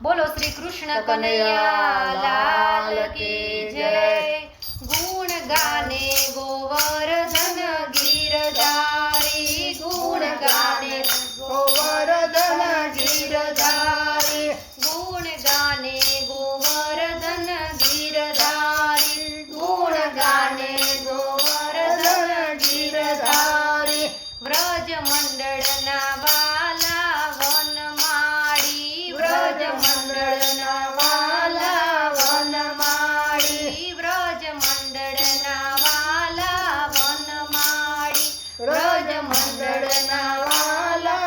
बोलो श्री कृष्ण कन्हैया लाल की जय। गुण गाने गोवर्धन गिरधारी, गुण गाने गोवर्धन गिरधारी, गुण गाने गोवर्धन गिरधारी, गुण गाने गोवर्धन गिरधारी। व्रज मंडळना वाला वनमाळी, व्रज मंडळना वाला वनमाळी, व्रज मंडळना वाला वनमाळी, व्रज मंडळना वाला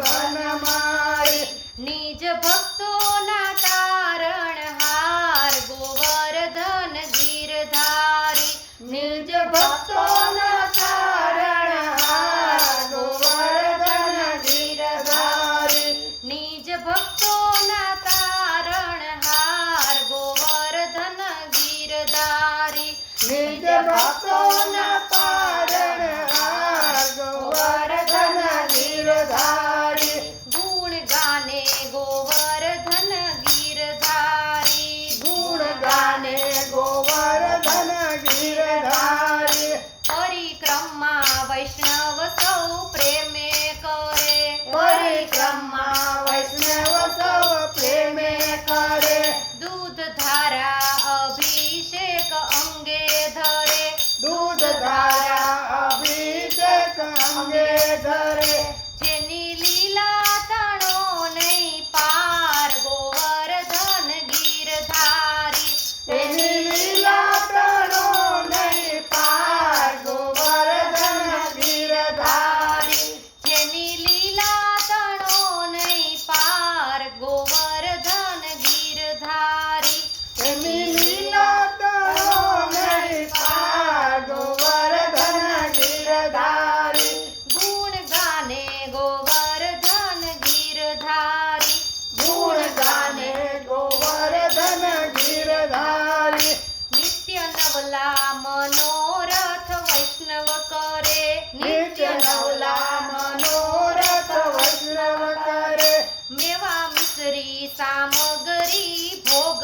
वनमाळी। निज भक्तोना तारणहार गोवर्धन गिरधारी, निज भक्तोना तारणहार गोवर्धन गिरधारी, निज भक्तोना तारणहार गोवर्धन गिरधारी, निज भक्तोना तारणहार गोवर्धन गिरधारी। गुण गाने गोवर्धन गिरधारी, गुण गाने गोवर्धन गिरधारी। परिक्रमा वैष्णव सौ प्रेमे करे, परिक्रमा वैष्णव सौ प्रेमे करे, दूध धारा अभिषेक अंगे धरे, दूध धारा अभिषेक अंगे धरे। जेनी लीला तणो नहीं पार गोवर्धन गिरधारी, तेनी लीला तणो नहीं पार गोवर्धन गिरधारी, जेनी लीला तणो नहीं पार गोवर्धन गिरधारी, तेनी लीला तणो नहीं पार गोवर्धन गिरधारी। गुण गाने गोवर्धन गिरधारी, गुण गाने गोवर्धन गिरधारी। नित्य नवला मनोरथ वैष्णव करे, नित्य नवला मनोरथ वैष्णव करे, मेवा मिश्री सामग्री भोग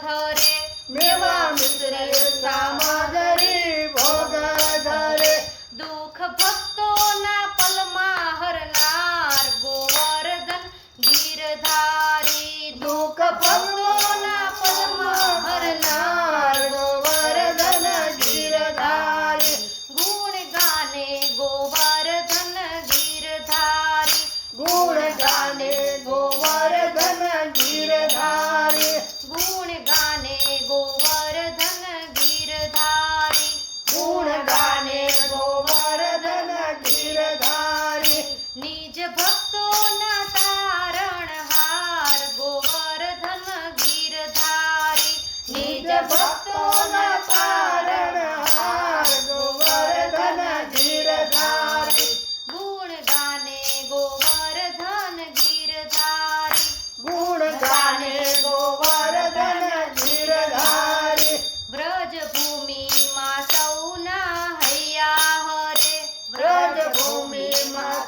धरे, मेवा मिश्री सामग्री भोग धरे। दुख भक्तोना पलमा हरनार गोवर्धन गिरधारी, दुख भक्तोना पलमा हरनार गोवर्धन गिरधारी। गुण गाने गोवर्धन गिरधारी, गुण गाने गोवर्धन गिरधारी, गुण गाने गोवर्धन गिरधारी, गुण गाने गोवर्धन गिरधारी। निज भक्तोना तारणहार गोवर्धन गिरधारी, निज भक्तोना तारणहार गोवर्धन गिरधारी। गुण गाने गोवर्धन गिरधारी, गुण गाने गोवर्धन गिरधारी। व्रज भूमि मा सौना हैया हरे, व्रज भूमि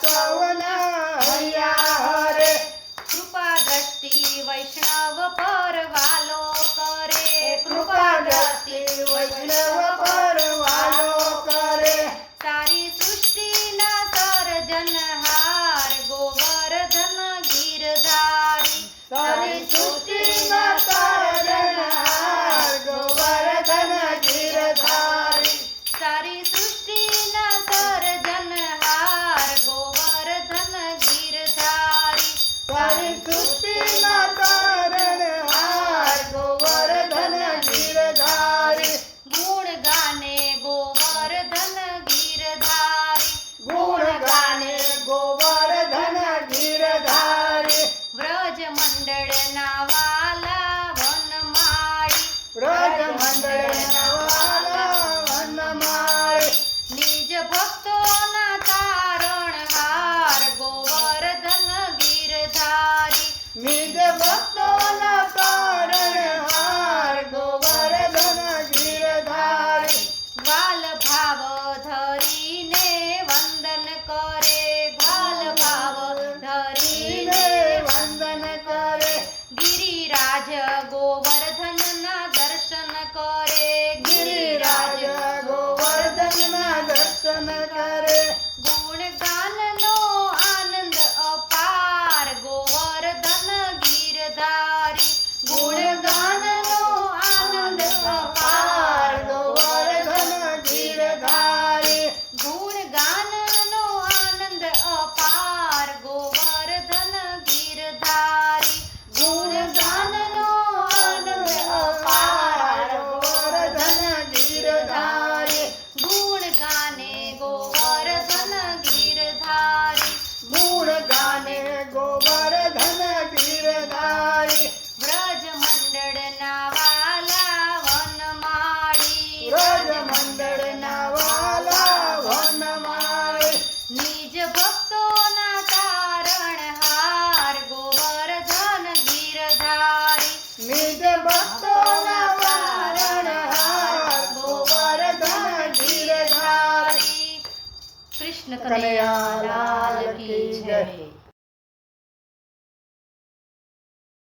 सौना हैया हरे, कृपा दृष्टि वैष्णव पर वालो करे, कृपा दृष्टि वैष्णव पर वालो करे। सारी सृष्टि ना सर्जनहार गोवर्धन गिरधारी, सारी सृष्टि तारणहार गोवर्धन गिरधारी, सारी सृष्टि ना सर्जनहार गोवर्धन गिरधारी, सारी सृष्टि तारणहार गोवर्धन गिरधारी। गुण गाने गोवर्धन गिरधारी, गुण गाने गोवर्धन गिरधारी। व्रज मंडळना वाला वनमाळी, व्रज मंडळना वाला वनमाळी, निज भक्तोना तारणहार गोवर्धन गिरधारी, निज भक्तोना तारणहार गोवर्धन गिरधारी। ग्वाल भाव धरीने वंदन करे, ग्वाल भाव धरीने वंदन करे, गिरिराज ગિરિરાજ ગોવર્ધનના દર્શન કરે ગિરિરાજ ગોવર્ધનના દર્શન કરે ગુણગાનનો આનંદ અપાર ગોવર્ધન ગિરધારી ગુણગાનનો આનંદ અપાર ગોવર્ધન ગિરધારી ગુણગાનનો આનંદ અપાર ગોવર્ધન ગિરધારી ગુણગાનનો આનંદ અપાર ગોવર્ધન ગિરધારી ગુણ ગાને ગોવર્ધન ગિરધારી ગુણ ગાને ગોવર્ધન ગિરધારી વ્રજ મંડળના વાલા વનમાળી વ્રજ મંડળના વાલા વનમાળી નિજ ભક્તોના તારણહાર ગોવર્ધન ગિરધારી નિજ ભક્તોના તારણહાર ગોવર્ધન ગિરધારી કૃષ્ણ કનૈયા લાલ કી જય.